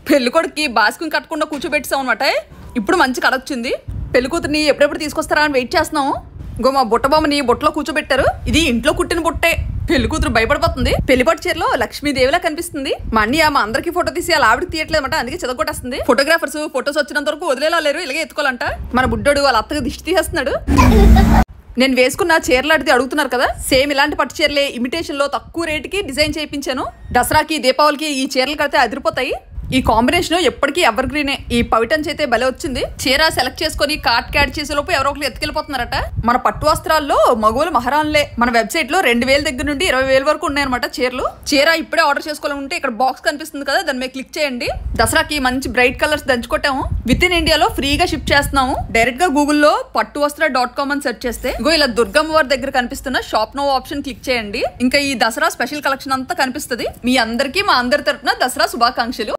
పెళ్లి కొడుక్కి బాస్కుని కట్టకుండా కూర్చోబెట్టాం అనమాట. ఇప్పుడు మంచి కళ వచ్చింది. పెళ్లి కూతుర్ని ఎప్పుడెప్పుడు తీసుకొస్తారా అని వెయిట్ చేస్తున్నాము. ఇంకో మా బుట్ట బొమ్మని బుట్టలో కూర్చోబెట్టారు. ఇది ఇంట్లో కుట్టిన బుట్టే. పెళ్లి కూతురు భయపడిపోతుంది. పెళ్లిపట్టు చీరలో లక్ష్మీదేవిలా కనిపిస్తుంది. మా అన్నయ్య మా అందరికి ఫోటో తీసి అలా ఆవిడకి తీయట్లేదు అనమాట. అందుకే చెదగొట్టేస్తుంది. ఫోటోగ్రాఫర్స్ ఫోటోస్ వచ్చినంత వరకు వదిలేలా లేరు, ఇలాగే ఎత్తుకోవాలంట. మన బుడ్డోడు వాళ్ళ అత్తగా దిష్టి తీసేస్తున్నాడు. నేను వేసుకున్న చీరలు అడిగితే అడుగుతున్నారు కదా, సేమ్ ఇలాంటి పట్టు చీరలే ఇమిటేషన్ లో తక్కువ రేటుకి డిజైన్ చేయించాను. దసరాకి దీపావళికి ఈ చీరలు కడితే అదిరిపోతాయి. ఈ కాంబినేషన్ ఎప్పటికీ ఎవర్ గ్రీనే. ఈ పవిటన్ చేతే భలే వచ్చింది. చీర సెలెక్ట్ చేసుకుని కార్ట్ క్యాడ్ చేసేలోపు ఎవరో ఒకరు ఎత్తుకెళ్ళిపోతున్నారట. మన పట్టు వస్త్రాల్లో మగవులు మహారాణులే. మన వెబ్సైట్ లో 2000 దగ్గర నుండి 20,000 వరకు ఉన్నాయన్నమాట చీరలు. చీర ఇప్పుడే ఆర్డర్ చేసుకోవాలంటే ఇక్కడ బాక్స్ కనిపిస్తుంది కదా, దాని మీద క్లిక్ చేయండి. దసరాకి మంచి బ్రైట్ కలర్స్ దంచుకొట్టాము. విత్ ఇన్ ఇండియాలో ఫ్రీగా షిప్ చేస్తున్నాము. డైరెక్ట్ గా గూగుల్లో pattuwastra.com అని సెర్చ్ చేస్తే ఇగో ఇలా దుర్గమ్మ వారి దగ్గర కనిపిస్తున్న షాప్ నో ఆప్షన్ క్లిక్ చేయండి. ఇంకా ఈ దసరా స్పెషల్ కలెక్షన్ అంతా కనిపిస్తుంది. మీ అందరికీ మా అందరి తరపున దసరా శుభాకాంక్షలు.